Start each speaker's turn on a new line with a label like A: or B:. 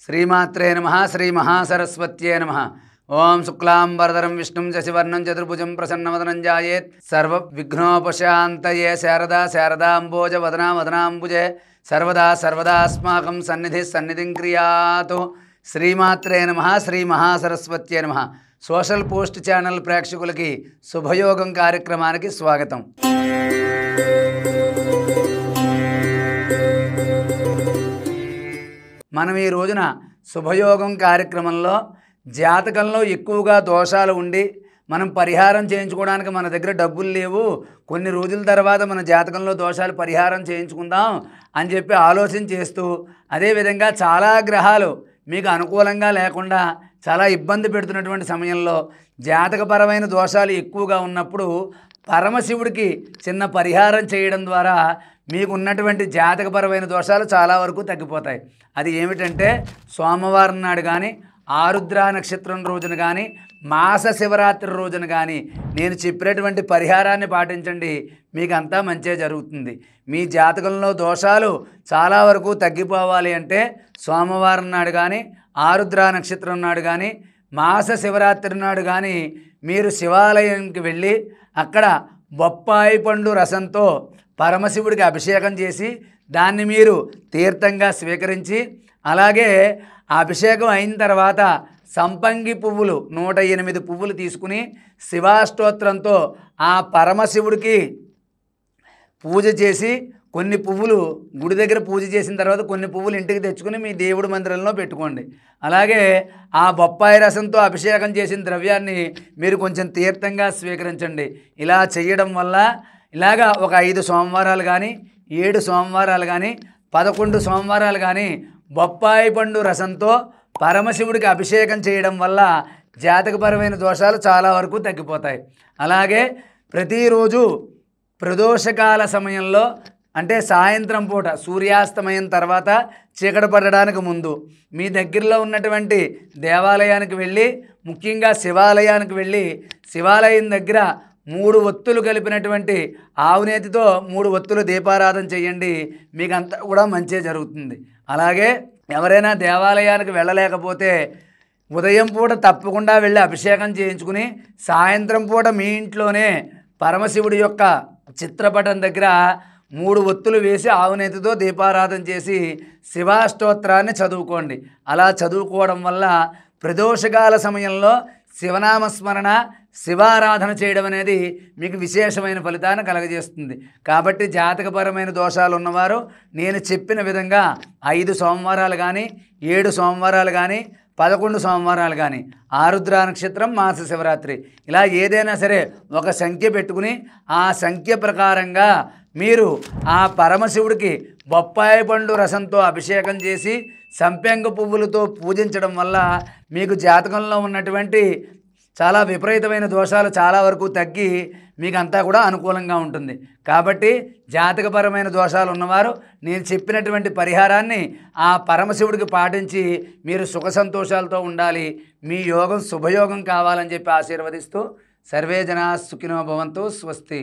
A: శ్రీమాత్రే నమః శ్రీ మహాసరస్వత్యే నమః. ఓం శుక్లాంబరధరం విష్ణుం శశివర్ణం చతుర్భుజం ప్రసన్నవదనం ధ్యాయేత్ సర్వవిఘ్నోపశాంతయే. శారదా శారదాంబోజ వదనా వదనాంబుజే సర్వదా సర్వదాస్మాకం సన్నిధి సన్నిధిం క్రియాతు. శ్రీమాత్రే నమః శ్రీ మహాసరస్వత్యే నమః. సోషల్ పోస్ట్ ఛానల్ ప్రేక్షకులకి శుభయోగం కార్యక్రమానికి స్వాగతం. మనం ఈ రోజున శుభయోగం కార్యక్రమంలో జాతకంలో ఎక్కువగా దోషాలు ఉండి మనం పరిహారం చేయించుకోవడానికి మన దగ్గర డబ్బులు లేవు, కొన్ని రోజుల తర్వాత మన జాతకంలో దోషాలు పరిహారం చేయించుకుందాం అని చెప్పి ఆలోచన చేస్తూ, అదేవిధంగా చాలా గ్రహాలు మీకు అనుకూలంగా లేకుండా చాలా ఇబ్బంది పెడుతున్నటువంటి సమయంలో జాతకపరమైన దోషాలు ఎక్కువగా ఉన్నప్పుడు పరమశివుడికి చిన్న పరిహారం చేయడం ద్వారా మీకు ఉన్నటువంటి జాతకపరమైన దోషాలు చాలా వరకు తగ్గిపోతాయి. అది ఏమిటంటే సోమవారం నాడు కానీ, ఆరుద్ర నక్షత్రం రోజున కానీ, మాస శివరాత్రి రోజున కానీ నేను చెప్పినటువంటి పరిహారాన్ని పాటించండి, మీకు అంతా మంచే జరుగుతుంది. మీ జాతకంలో దోషాలు చాలా వరకు తగ్గిపోవాలి అంటే సోమవారం నాడు కానీ, ఆరుద్ర నక్షత్రం నాడు కానీ, మాస శివరాత్రి నాడు కానీ మీరు శివాలయంకి వెళ్ళి అక్కడ బొప్పాయి పండు రసంతో పరమశివుడికి అభిషేకం చేసి దాన్ని మీరు తీర్థంగా స్వీకరించి, అలాగే ఆ అభిషేకం అయిన తర్వాత సంపంగి పువ్వులు 108 పువ్వులు తీసుకుని శివాష్టోత్రంతో ఆ పరమశివుడికి పూజ చేసి, కొన్ని పువ్వులు గుడి దగ్గర పూజ చేసిన తర్వాత కొన్ని పువ్వులు ఇంటికి తెచ్చుకుని మీ దేవుడి మందిరంలో పెట్టుకోండి. అలాగే ఆ బొప్పాయి రసంతో అభిషేకం చేసిన ద్రవ్యాన్ని మీరు కొంచెం తీర్థంగా స్వీకరించండి. ఇలా చేయడం వల్ల ఇలాగా ఒక 5 సోమవారాలు కానీ, 7 సోమవారాలు కానీ, 11 సోమవారాలు కానీ బొప్పాయి పండు రసంతో పరమశివుడికి అభిషేకం చేయడం వల్ల జాతకపరమైన దోషాలు చాలా వరకు తగ్గిపోతాయి. అలాగే ప్రతిరోజు ప్రదోషకాల సమయంలో అంటే సాయంత్రం పూట సూర్యాస్తమయం తర్వాత చీకటి పడడానికి ముందు మీ దగ్గరలో ఉన్నటువంటి దేవాలయానికి వెళ్ళి, ముఖ్యంగా శివాలయానికి వెళ్ళి శివాలయం దగ్గర 3 ఒత్తులు కలిపినటువంటి ఆవునేతితో 3 ఒత్తులు దీపారాధన చేయండి, మీకు అంతా కూడా మంచి జరుగుతుంది. అలాగే ఎవరైనా దేవాలయానికి వెళ్ళలేకపోతే ఉదయం పూట తప్పకుండా వెళ్ళి అభిషేకం చేయించుకుని సాయంత్రం పూట మీ ఇంట్లోనే పరమశివుడి యొక్క చిత్రపటం దగ్గర 3 ఒత్తులు వేసి ఆవునేతితో దీపారాధన చేసి శివాష్టోత్రాన్ని చదువుకోండి. అలా చదువుకోవడం వల్ల ప్రదోషకాల సమయంలో శివనామస్మరణ, శివారాధన చేయడం అనేది మీకు విశేషమైన ఫలితాన్ని కలగజేస్తుంది. కాబట్టి జాతకపరమైన దోషాలు ఉన్నవారు నేను చెప్పిన విధంగా 5 సోమవారాలు కానీ, 7 సోమవారాలు కానీ, 11 సోమవారాలు కానీ, ఆరుద్ర నక్షత్రం, మాస శివరాత్రి ఇలా ఏదైనా సరే ఒక సంఖ్య పెట్టుకుని ఆ సంఖ్య ప్రకారంగా మీరు ఆ పరమశివుడికి బొప్పాయి పండు రసంతో అభిషేకం చేసి సంపెంగ పువ్వులతో పూజించడం వల్ల మీకు జాతకంలో ఉన్నటువంటి చాలా విపరీతమైన దోషాలు చాలా వరకు తగ్గి మీకు అంతా కూడా అనుకూలంగా ఉంటుంది. కాబట్టి జాతకపరమైన దోషాలు ఉన్నవారు నేను చెప్పినటువంటి పరిహారాన్ని ఆ పరమశివుడికి పాటించి మీరు సుఖ సంతోషాలతో ఉండాలి, మీ యోగం శుభయోగం కావాలని చెప్పి ఆశీర్వదిస్తూ సర్వే జనా సుఖినో భవంతు. స్వస్తి.